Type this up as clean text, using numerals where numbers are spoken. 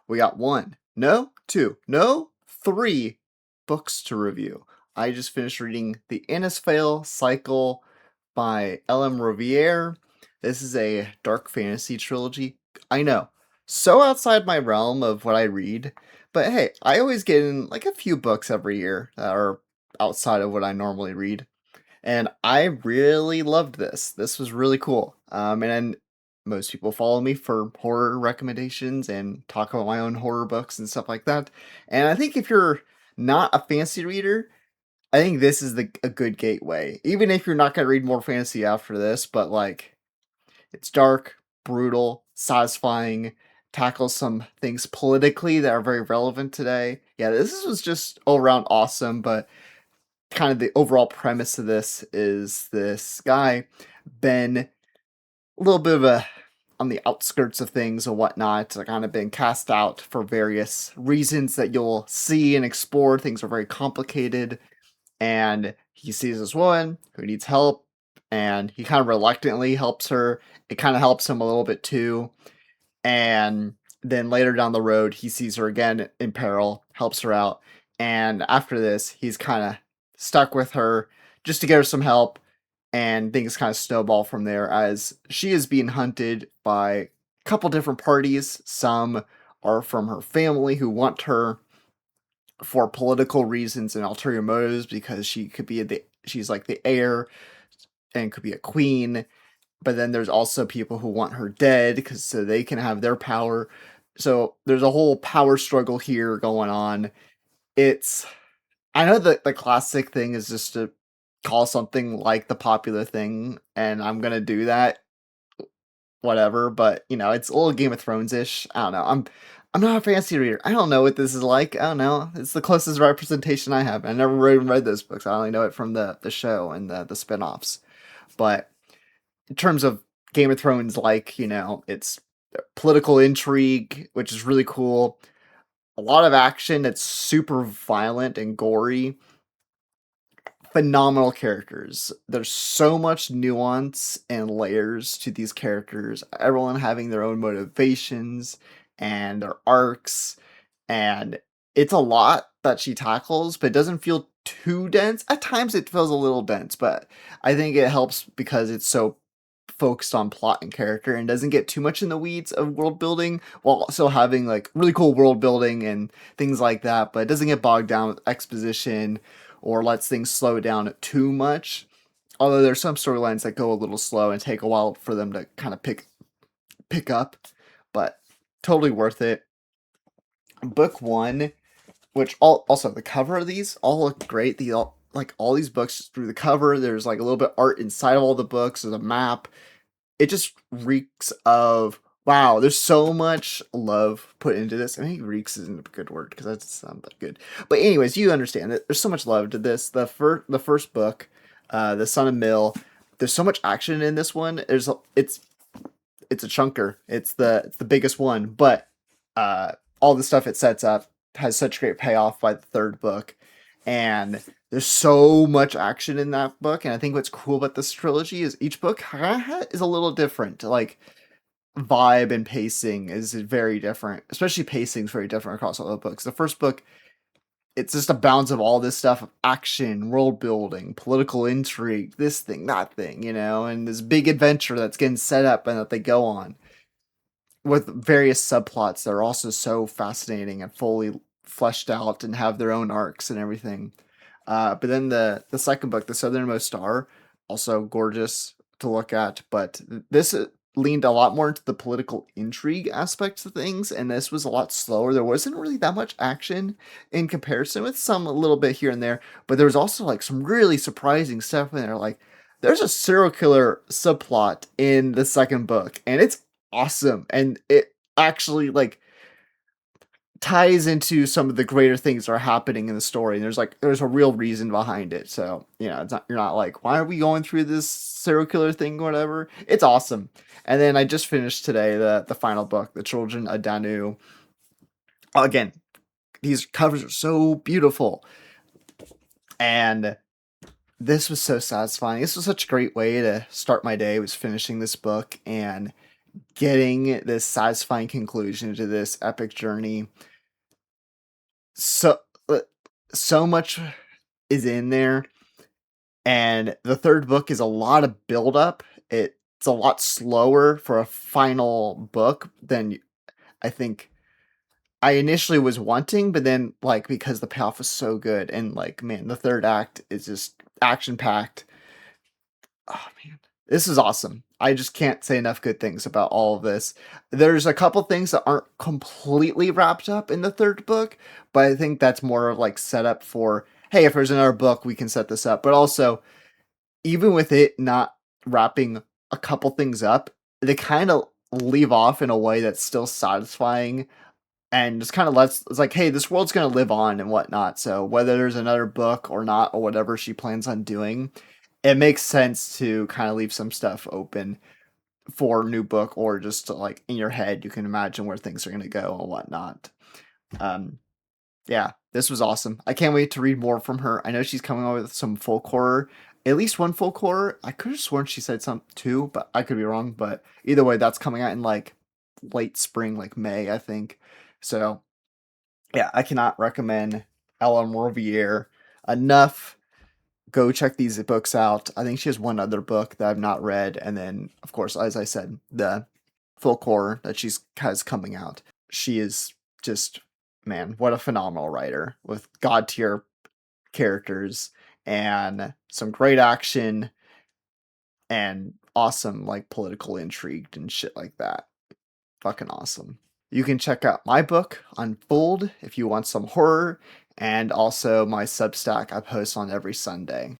We got one, no, two, no, three books to review. I just finished reading the Innisfail cycle by Riviere. This is a dark fantasy trilogy. I know, so outside my realm of what I read, but hey, I always get in like a few books every year that are outside of what I normally read. And I really loved this. This was really cool. And most people follow me for horror recommendations and talk about my own horror books and stuff like that. And I think if you're not a fantasy reader, I think this is a good gateway. Even if you're not going to read more fantasy after this, but like it's dark, brutal, satisfying, tackles some things politically that are very relevant today. Yeah, this was just all around awesome, but kind of the overall premise of this is this guy, Ben, a little bit of a on the outskirts of things and whatnot, kind of been cast out for various reasons that you'll see and explore. Things are very complicated, and he sees this woman who needs help, and he kind of reluctantly helps her. It kind of helps him a little bit too, and then later down the road he sees her again in peril, helps her out, and after this he's kind of stuck with her just to get her some help, and things kind of snowball from there as she is being hunted by a couple different parties. Some are from her family who want her for political reasons and ulterior motives because she's like the heir and could be a queen, but then there's also people who want her dead because so they can have their power. So there's a whole power struggle here going on. It's I know that the classic thing is just to call something like the popular thing, and I'm gonna do that, whatever. But it's a little Game of Thrones ish. I don't know. I'm not a fantasy reader. I don't know what this is like. I don't know. It's the closest representation I have. I never read those books. I only know it from the show and the spin-offs. But in terms of Game of Thrones, like, it's political intrigue, which is really cool. A lot of action that's super violent and gory. Phenomenal characters. There's so much nuance and layers to these characters. Everyone having their own motivations and their arcs, and it's a lot that she tackles, but it doesn't feel too dense. At times it feels a little dense, but I think it helps because it's so focused on plot and character and doesn't get too much in the weeds of world building while also having like really cool world building and things like that, but it doesn't get bogged down with exposition or lets things slow down too much. Although there's some storylines that go a little slow and take a while for them to kind of pick up, but totally worth it. Book one, which also the cover of these all look great. The all like all these books through the cover. There's like a little bit art inside of all the books. There's a map. It just reeks of wow. There's so much love put into this. I think reeks isn't a good word because that doesn't sound that good. But anyways, you understand that there's so much love to this. The first book, the Son of Mill. There's so much action in this one. It's a chunker. It's the biggest one, but all the stuff it sets up has such great payoff by the third book, and there's so much action in that book. And I think what's cool about this trilogy is each book is a little different. Like vibe and pacing is very different. Especially pacing is very different across all the books. The first book, it's just a balance of all this stuff of action, world building, political intrigue, this thing, that thing, and this big adventure that's getting set up and that they go on with various subplots that are also so fascinating and fully fleshed out and have their own arcs and everything. But then the second book, The Southernmost Star, also gorgeous to look at, but this leaned a lot more into the political intrigue aspects of things, and this was a lot slower. There wasn't really that much action in comparison with some a little bit here and there, but there was also like some really surprising stuff in there. Like there's a serial killer subplot in the second book, and it's awesome, and it actually like ties into some of the greater things that are happening in the story. And there's a real reason behind it. So it's not you're not like why are we going through this serial killer thing or whatever. It's awesome. And then I just finished today the final book, The Children of Danu. Again, these covers are so beautiful, and this was so satisfying. This was such a great way to start my day. Was finishing this book and getting this satisfying conclusion to this epic journey. So uh, so much is in there, and the third book is a lot of buildup. It's a lot slower for a final book than I think I initially was wanting, but then, like, because the payoff was so good and, like, man, the 3rd act is just action-packed. Oh, man. This is awesome. I just can't say enough good things about all of this. There's a couple things that aren't completely wrapped up in the 3rd book, but I think that's more of, like, set up for, "Hey, if there's another book, we can set this up." But also, even with it not wrapping a couple things up, they kinda leave off in a way that's still satisfying and just kind of lets it's like, hey, this world's gonna live on and whatnot. So whether there's another book or not, or whatever she plans on doing, it makes sense to kind of leave some stuff open for a new book, or just to, like, in your head, you can imagine where things are gonna go and whatnot. Um, yeah, this was awesome. I can't wait to read more from her. I know she's coming out with some folk horror, at least one folk horror. I could have sworn she said some two, but I could be wrong. But either way, that's coming out in like late spring, like May, I think. So yeah, I cannot recommend Ellen Riviere enough. Go check these books out. I think she has one other book that I've not read, and then, of course, as I said, the folk horror that she's has coming out. She is just, man, what a phenomenal writer with god tier characters and some great action and awesome, like, political intrigue and shit like that. Fucking awesome. You can check out my book, Unfold, if you want some horror, and also my Substack I post on every Sunday.